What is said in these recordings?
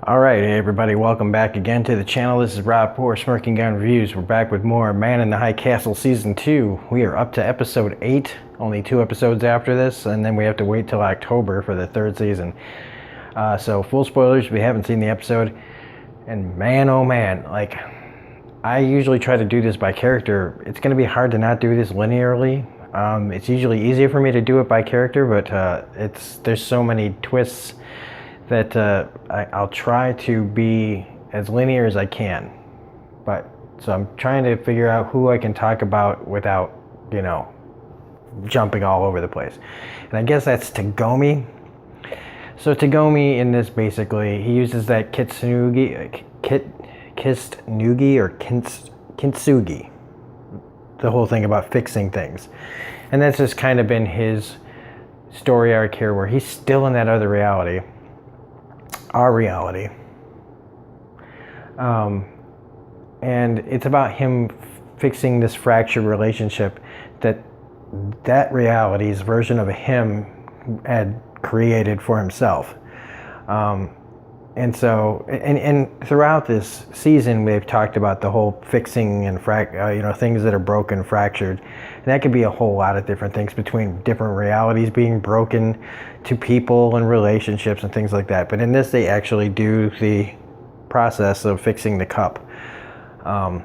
All right, hey everybody, welcome back again to the channel. This is Rob Poor Smirking Gun Reviews. We're back with more Man in the High Castle Season 2. We are up to episode 8, only 2 episodes after this, and then we have to wait till October for the 3rd season. So full spoilers, we haven't seen the episode, and man oh man, like, I usually try to do this by character. It's going to be hard to not do this linearly. It's usually easier for me to do it by character, but there's so many twists that I'll try to be as linear as I can. So I'm trying to figure out who I can talk about without, jumping all over the place. And I guess that's Tagomi. So Tagomi in this, basically, he uses that kintsugi or kintsugi, the whole thing about fixing things. And that's just kind of been his story arc here, where he's still in that other reality, our reality, and it's about him fixing this fractured relationship that reality's version of him had created for himself. And throughout this season, we've talked about the whole fixing and things that are broken, fractured, and that could be a whole lot of different things, between different realities being broken to people and relationships and things like that. But in this, they actually do the process of fixing the cup, and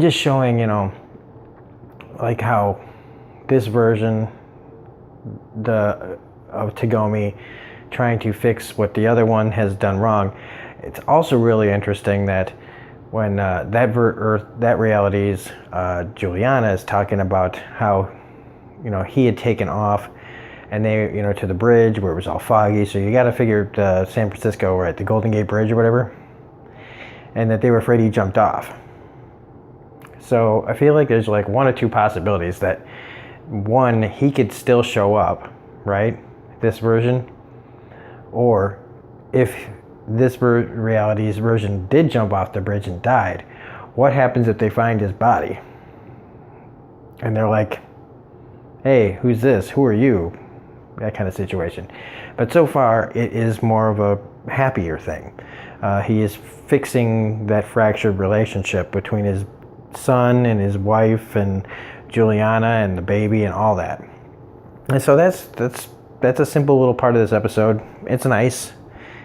just showing, like how this version of Tagomi trying to fix what the other one has done wrong. It's also really interesting that when that reality's Juliana is talking about how, he had taken off, and they, to the bridge where it was all foggy. So you got to figure San Francisco, right, the Golden Gate Bridge or whatever, and that they were afraid he jumped off. So I feel like there's like one or two possibilities. That one, he could still show up, right, this version. Or if this reality's version did jump off the bridge and died, what happens if they find his body? And they're like, hey, who's this? Who are you? That kind of situation. But so far, it is more of a happier thing. He is fixing that fractured relationship between his son and his wife and Juliana and the baby and all that. And so that's a simple little part of this episode. It's nice.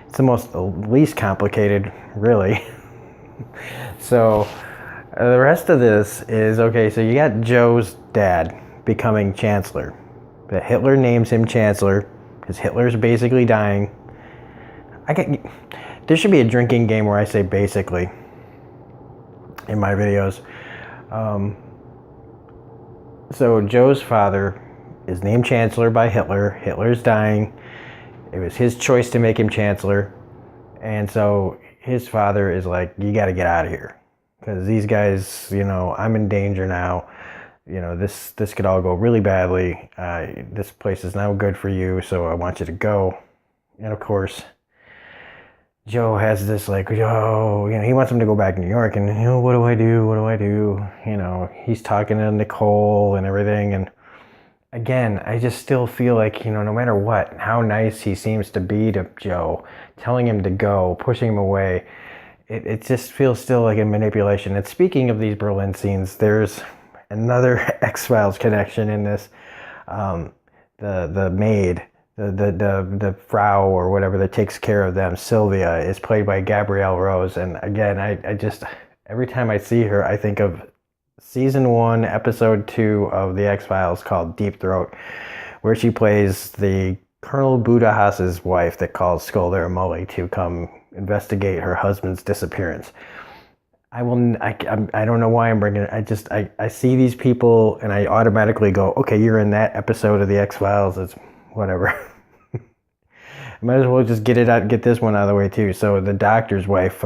It's the least complicated, really. So the rest of this is, okay, so you got Joe's dad becoming chancellor. That Hitler names him chancellor because Hitler's basically dying. There should be a drinking game where I say basically in my videos. So Joe's father is named chancellor by Hitler. Hitler's dying. It was his choice to make him chancellor. And so his father is like, you got to get out of here, because these guys, I'm in danger now. This could all go really badly. This place is now good for you, so I want you to go. And of course, Joe has this like, he wants him to go back to New York, and what do I do? What do I do? He's talking to Nicole and everything, and again, I just still feel like, no matter what, how nice he seems to be to Joe, telling him to go, pushing him away, it just feels still like a manipulation. And speaking of these Berlin scenes, there's another X-Files connection in this. The maid, the Frau or whatever that takes care of them, Sylvia, is played by Gabrielle Rose. And again, I just, every time I see her, I think of Season 1, Episode 2 of the X-Files called Deep Throat, where she plays the Colonel Budahas's wife that calls Skolder and Mully to come investigate her husband's disappearance. I don't know why I'm bringing it. I see these people and I automatically go, okay, you're in that episode of the X-Files. It's whatever. I might as well just get this one out of the way too. So the doctor's wife,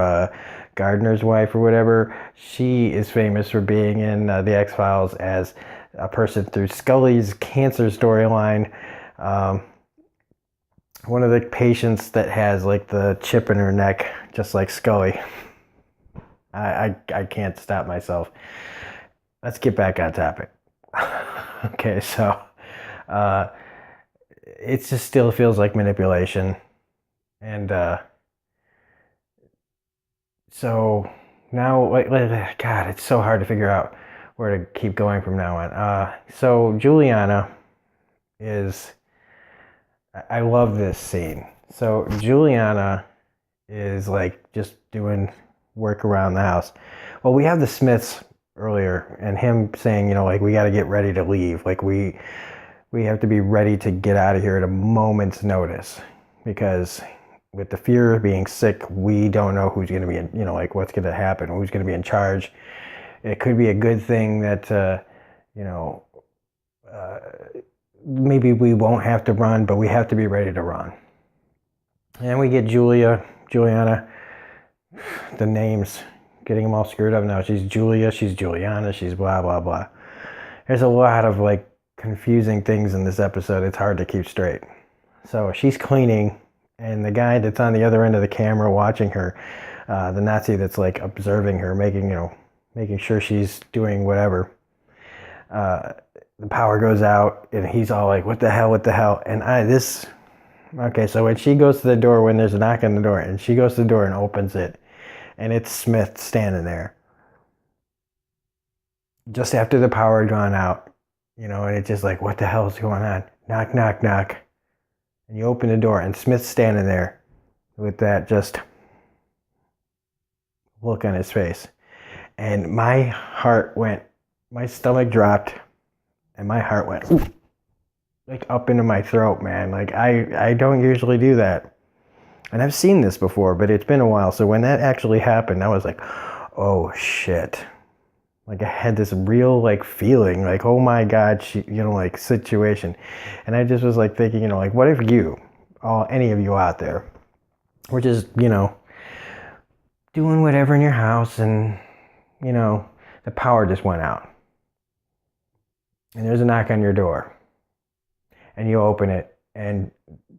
Gardner's wife or whatever, she is famous for being in the X-Files as a person through Scully's cancer storyline. One of the patients that has like the chip in her neck, just like Scully. I can't stop myself. Let's get back on topic. Okay, so it just still feels like manipulation. And So now, God, it's so hard to figure out where to keep going from now on. So Juliana is, I love this scene. So Juliana is like just doing work around the house. Well, we have the Smiths earlier and him saying, like we got to get ready to leave. Like we have to be ready to get out of here at a moment's notice because with the fear of being sick, we don't know who's going to be in, like what's going to happen, who's going to be in charge. It could be a good thing that, maybe we won't have to run, but we have to be ready to run. And we get Juliana, the names, getting them all screwed up now. She's Julia, she's Juliana, she's blah, blah, blah. There's a lot of like confusing things in this episode. It's hard to keep straight. So she's cleaning, and the guy that's on the other end of the camera watching her, the Nazi that's like observing her, making sure she's doing whatever, the power goes out, and he's all like, what the hell? And okay, so when she goes to the door, when there's a knock on the door, and she goes to the door and opens it, and it's Smith standing there. Just after the power had gone out, and it's just like, what the hell is going on? Knock, knock, knock. And you open the door, and Smith's standing there with that just look on his face. And my stomach dropped, and my heart went like up into my throat, man. Like I don't usually do that. And I've seen this before, but it's been a while. So when that actually happened, I was like, oh shit. Like I had this real like feeling, like, oh my God, like situation. And I just was like thinking, like what if any of you out there were just, doing whatever in your house and, the power just went out. And there's a knock on your door. And you open it, and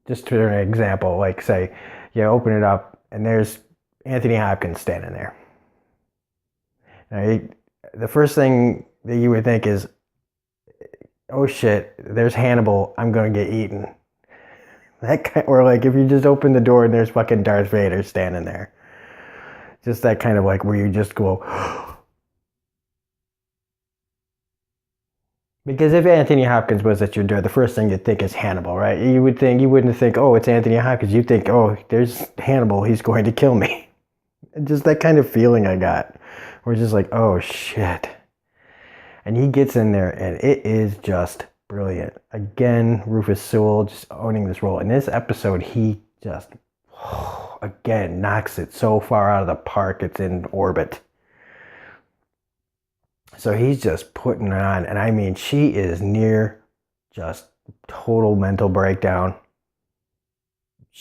just to an example, like say, you open it up, and there's Anthony Hopkins standing there. Now, the first thing that you would think is, oh shit, there's Hannibal, I'm going to get eaten. Or like if you just open the door and there's fucking Darth Vader standing there. Just that kind of like where you just go, because if Anthony Hopkins was at your door, the first thing you'd think is Hannibal, right? You wouldn't think, oh, it's Anthony Hopkins. You'd think, oh, there's Hannibal, he's going to kill me. Just that kind of feeling I got. Where it's just like, oh shit. And he gets in there, and it is just brilliant. Again, Rufus Sewell just owning this role. In this episode, he just, again, knocks it so far out of the park, it's in orbit. So he's just putting it on. And I mean, she is near just total mental breakdown.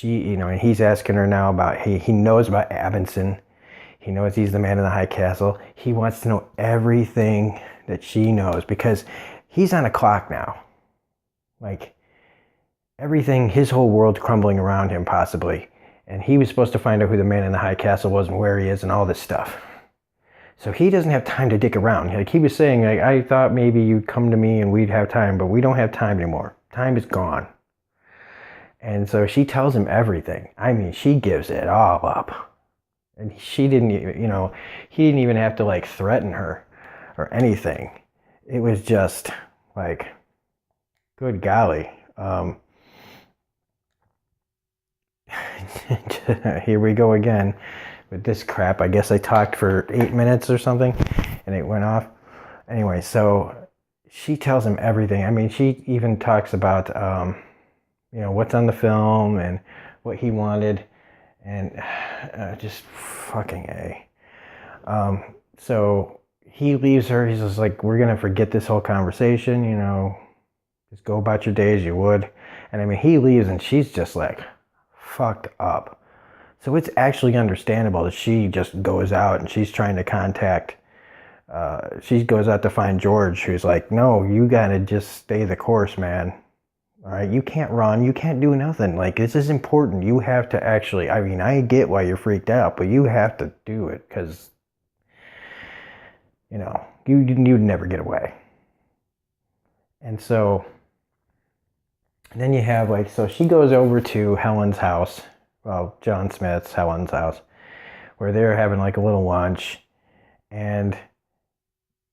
And he's asking her now about, he knows about Abinson. He knows he's the man in the high castle. He wants to know everything that she knows because he's on a clock now. Like everything, his whole world's crumbling around him possibly. And he was supposed to find out who the man in the high castle was and where he is and all this stuff. So he doesn't have time to dick around. Like he was saying, like, I thought maybe you'd come to me and we'd have time, but we don't have time anymore. Time is gone. And so she tells him everything. I mean, she gives it all up. And she didn't, he didn't even have to like threaten her or anything. It was just like, good golly. Here we go again with this crap. I guess I talked for 8 minutes or something and it went off. Anyway, so she tells him everything. I mean, she even talks about, what's on the film and what he wanted. And just fucking A. So he leaves her. He's just like, we're going to forget this whole conversation, just go about your day as you would. And I mean, he leaves and she's just like fucked up. So it's actually understandable that she just goes out and she's trying to contact, she goes out to find George, who's like, no, you got to just stay the course, man. All right, you can't run, you can't do nothing. Like, this is important. You have to actually, I mean, I get why you're freaked out, but you have to do it because, you'd never get away. And so then you have so she goes over to Helen's house, well, John Smith's, Helen's house, where they're having like a little lunch, and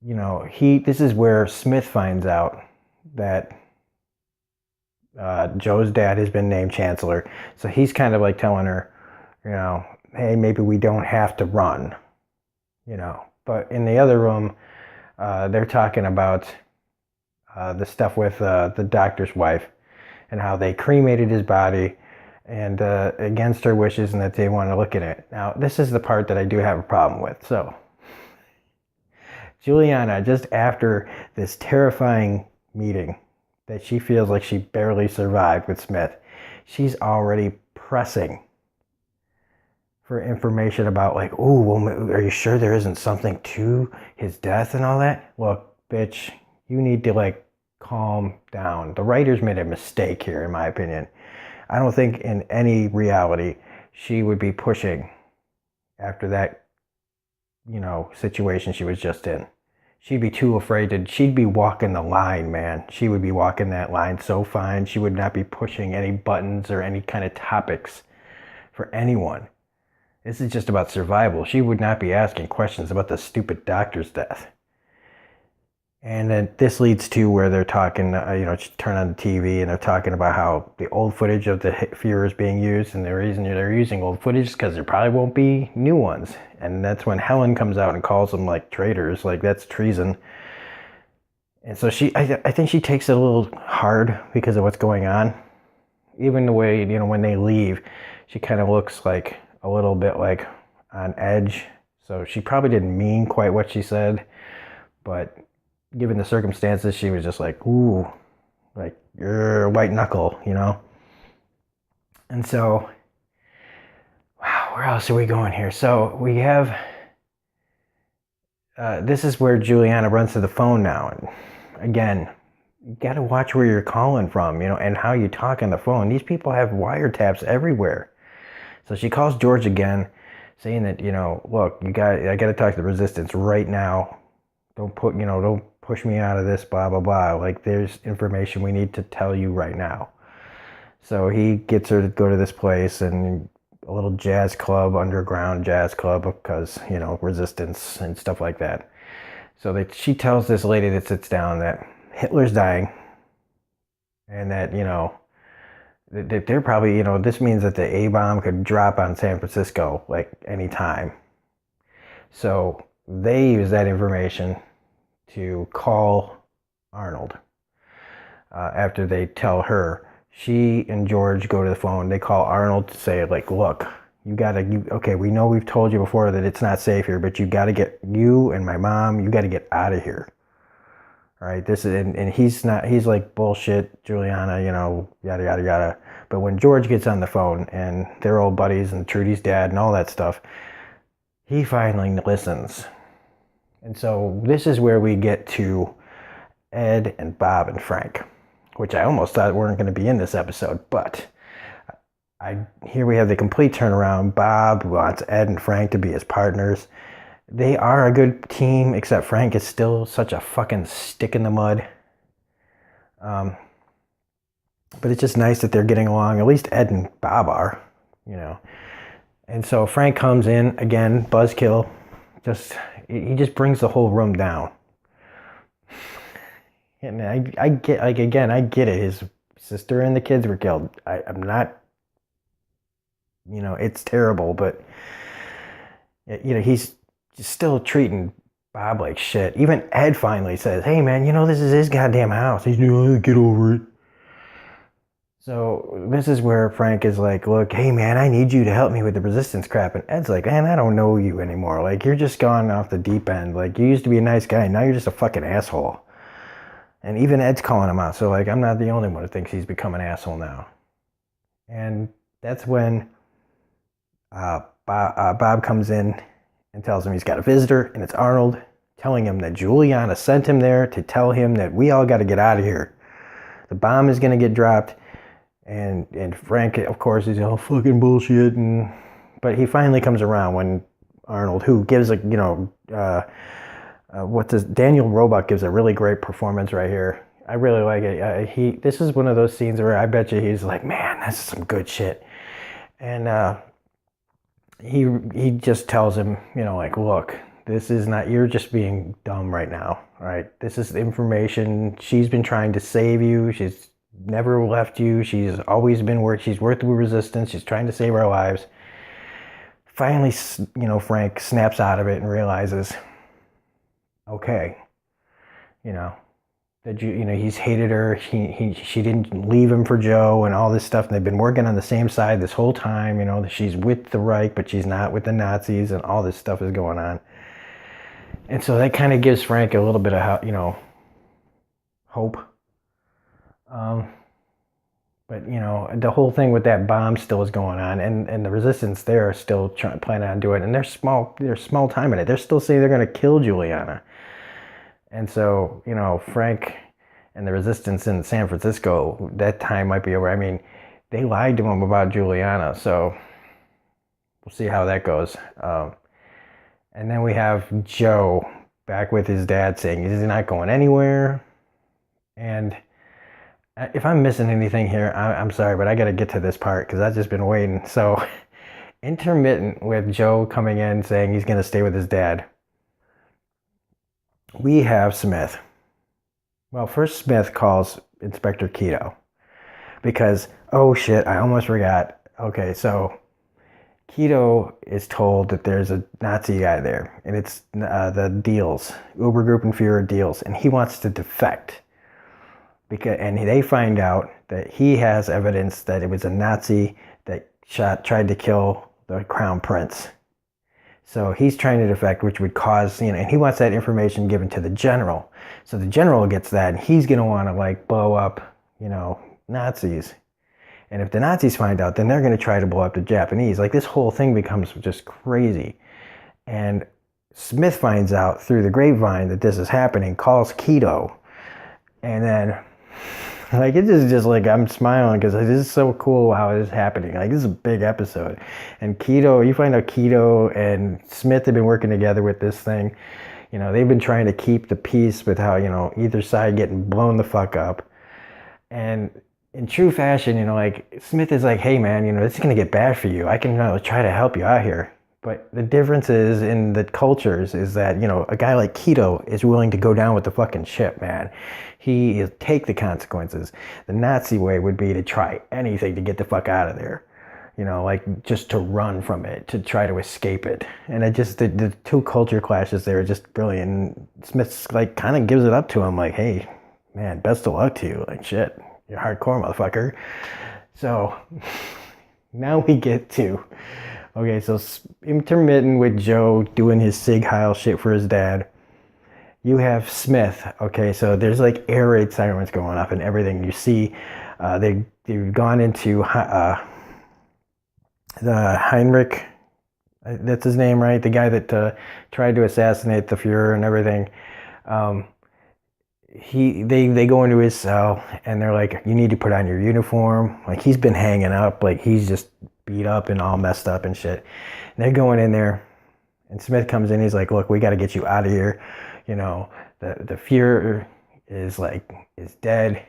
this is where Smith finds out that Joe's dad has been named chancellor. So he's kind of like telling her, hey, maybe we don't have to run, But in the other room, they're talking about the stuff with the doctor's wife and how they cremated his body and against her wishes, and that they want to look at it. Now, this is the part that I do have a problem with. So, Juliana, just after this terrifying meeting that she feels like she barely survived with Smith, she's already pressing for information about like, oh, well, are you sure there isn't something to his death and all that? Look, bitch, you need to like calm down. The writers made a mistake here, in my opinion. I don't think in any reality she would be pushing after that, situation she was just in. She'd be too afraid she'd be walking the line, man. She would be walking that line so fine. She would not be pushing any buttons or any kind of topics for anyone. This is just about survival. She would not be asking questions about the stupid doctor's death. And then this leads to where they're talking, turn on the TV and they're talking about how the old footage of the Fuhrer is being used. And the reason they're using old footage is because there probably won't be new ones. And that's when Helen comes out and calls them like traitors, like that's treason. And so I think she takes it a little hard because of what's going on. Even the way, when they leave, she kind of looks like a little bit like on edge. So she probably didn't mean quite what she said, but given the circumstances, she was just like, ooh, like, you're white knuckle, And so, wow, where else are we going here? So we have, this is where Juliana runs to the phone now. And again, you got to watch where you're calling from, and how you talk on the phone. These people have wiretaps everywhere. So she calls George again, saying that, look, I got to talk to the resistance right now. Don't push me out of this, blah, blah, blah. Like, there's information we need to tell you right now. So he gets her to go to this place, and a little jazz club, underground jazz club, because, resistance and stuff like that. So she tells this lady that sits down that Hitler's dying, and that, that they're probably, this means that the A-bomb could drop on San Francisco, like, anytime. So they use that information to call Arnold. After they tell her, she and George go to the phone. They call Arnold to say, like, look, okay, we know we've told you before that it's not safe here, but you got to get, you and my mom, you got to get out of here. All right, and he's like, bullshit, Juliana, yada, yada, yada. But when George gets on the phone and they're old buddies and Trudy's dad and all that stuff, he finally listens. And so this is where we get to Ed and Bob and Frank, which I almost thought weren't going to be in this episode, but here we have the complete turnaround. Bob wants Ed and Frank to be his partners. They are a good team, except Frank is still such a fucking stick in the mud. But it's just nice that they're getting along. At least Ed and Bob are, And so Frank comes in, again, buzzkill. He just brings the whole room down. And I get, like, again, I get it. His sister and the kids were killed. I'm not, it's terrible, but, he's still treating Bob like shit. Even Ed finally says, hey, man, this is his goddamn house. He's like, get over it. So this is where Frank is like, look, hey, man, I need you to help me with the resistance crap. And Ed's like, man, I don't know you anymore. Like, you're just gone off the deep end. Like, you used to be a nice guy. Now you're just a fucking asshole. And even Ed's calling him out. So, like, I'm not the only one who thinks he's become an asshole now. And that's when Bob comes in and tells him he's got a visitor, and it's Arnold, telling him that Juliana sent him there to tell him that we all got to get out of here. The bomb is going to get dropped. And Frank, of course, is all fucking bullshit. But he finally comes around when Arnold, who gives Daniel Roebuck gives a really great performance right here. I really like it. This is one of those scenes where I bet you he's like, man, this is some good shit. And he just tells him, like, look, this is not, you're just being dumb right now. All right. This is information. She's been trying to save you. She's never left you. She's always been she's worked with resistance. She's trying to save our lives. Finally, Frank snaps out of it and realizes, okay, you know, that he's hated her. She didn't leave him for Joe and all this stuff. And they've been working on the same side this whole time. She's with the Reich, but she's not with the Nazis, and all this stuff is going on. And so that kind of gives Frank a little bit of hope. But the whole thing with that bomb still is going on, and the resistance there are still planning on doing it, and they're small time in it. They're still saying they're going to kill Juliana. And so, Frank and the resistance in San Francisco, that time might be over. I mean, they lied to him about Juliana, so we'll see how that goes. And then we have Joe back with his dad saying he's not going anywhere. And if I'm missing anything here, I'm sorry, but I got to get to this part because I've just been waiting. So, intermittent with Joe coming in saying he's going to stay with his dad. We have Smith. Well, first Smith calls Inspector Keto because, oh shit, I almost forgot. Okay, so Keto is told that there's a Nazi guy there, and it's the Deals, Obergruppenführer Deals, and he wants to defect. And they find out that he has evidence that it was a Nazi that tried to kill the Crown Prince. So he's trying to defect, which would cause, and he wants that information given to the general. So the general gets that, and he's going to want to blow up, Nazis. And if the Nazis find out, then they're going to try to blow up the Japanese. This whole thing becomes just crazy. And Smith finds out through the grapevine that this is happening, calls Keto. And then, it is just I'm smiling because this is so cool how it is happening. This is a big episode. And Keto, you find out Keto and Smith have been working together with this thing. They've been trying to keep the peace with how, either side getting blown the fuck up. And in true fashion, Smith is like, hey man, this is going to get bad for you. I can try to help you out here. But the difference is in the cultures is that, a guy like Keto is willing to go down with the fucking ship, man. He is take the consequences. The Nazi way would be to try anything to get the fuck out of there. Just to run from it, to try to escape it. And the two culture clashes there are just brilliant. Smith's kind of gives it up to him, hey, man, best of luck to you. Shit, you're hardcore, motherfucker. So now we get to, okay, so intermittent with Joe doing his Sig Heil shit for his dad. You have Smith, okay, so there's air raid sirens going off and everything. You see they've gone into the Heinrich, that's his name, right? The guy that tried to assassinate the Fuhrer and everything. They go into his cell and they're like, you need to put on your uniform. He's been hanging up, he's just beat up and all messed up and shit. And they're going in there and Smith comes in, he's like, look, we got to get you out of here. The Fuhrer is dead.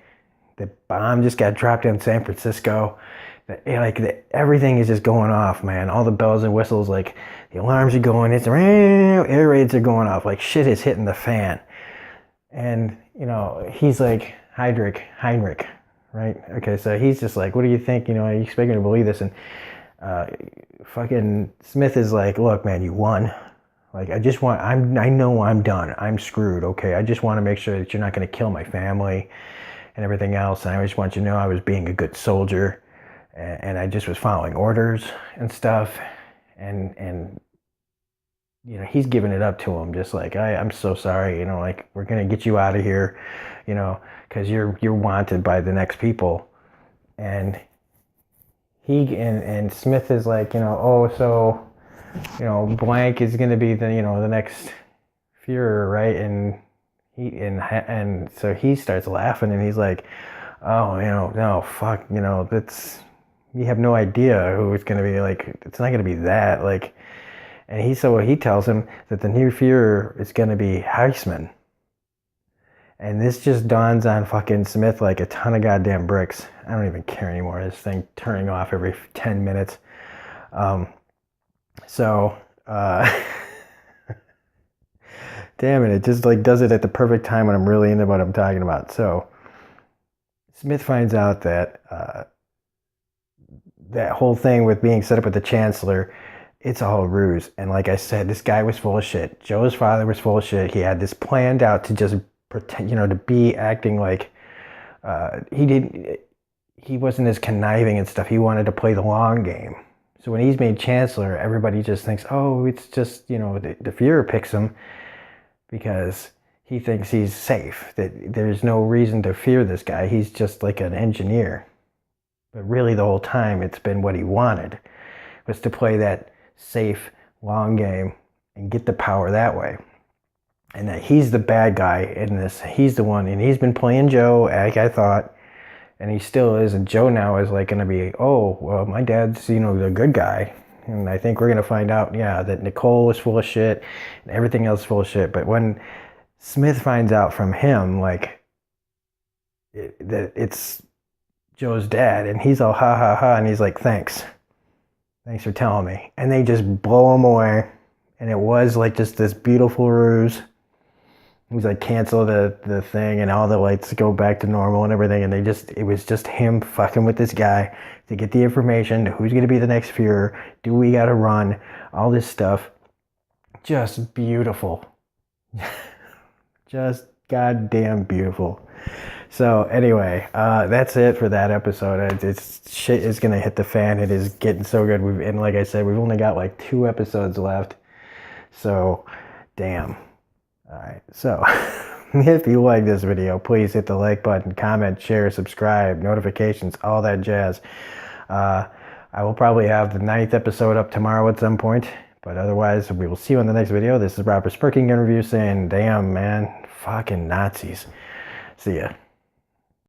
The bomb just got dropped in San Francisco. Everything is just going off, man. All the bells and whistles, the alarms are going, it's air raids are going off, shit is hitting the fan. And, he's like, Heinrich, right? Okay, so he's just what do you think? Are you expecting to believe this? And fucking Smith is like, look, man, you won. I know I'm done. I'm screwed, okay? I just want to make sure that you're not going to kill my family and everything else. And I just want you to know I was being a good soldier. And I just was following orders and stuff. And he's giving it up to him, just I'm so sorry, we're going to get you out of here, because you're wanted by the next people. And and Smith is oh, so, blank is going to be the, the next Fuhrer, right? And so he starts laughing and he's like, oh, no, fuck, that's, you have no idea who it's going to be, it's not going to be that, and so he tells him that the new Fuhrer is going to be Heisman. And this just dawns on fucking Smith like a ton of goddamn bricks. I don't even care anymore. This thing turning off every 10 minutes. So, damn it just like does it at the perfect time when I'm really into what I'm talking about. So Smith finds out that that whole thing with being set up with the chancellor, it's all a ruse. And like I said, this guy was full of shit. Joe's father was full of shit. He had this planned out to just pretend, to be acting like he wasn't as conniving and stuff. He wanted to play the long game. So when he's made chancellor, everybody just thinks, oh, it's just, the Fuhrer picks him because he thinks he's safe, that there's no reason to fear this guy. He's just like an engineer. But really the whole time it's been what he wanted, was to play that safe, long game and get the power that way. And that he's the bad guy in this. He's the one, and he's been playing Joe, like I thought, and he still is. And Joe now is like going to be, oh, well, my dad's, the good guy. And I think we're going to find out, yeah, that Nicole is full of shit and everything else full of shit. But when Smith finds out from him, like, that it's Joe's dad, and he's all ha ha ha, and he's like, thanks for telling me. And they just blow him away. And it was like just this beautiful ruse. He was like, cancel the thing, and all the lights go back to normal and everything. And it was just him fucking with this guy to get the information, who's going to be the next Fuhrer, do we got to run, all this stuff. Just beautiful. Just goddamn beautiful. So anyway, that's it for that episode. It's shit is going to hit the fan. It is getting so good. And like I said, we've only got like 2 episodes left. So, damn. All right, so if you like this video, please hit the like button, comment, share, subscribe, notifications, all that jazz. I will probably have the 9th episode up tomorrow at some point, but otherwise, we will see you in the next video. This is Robert Spurking Interview saying, damn, man, fucking Nazis. See ya.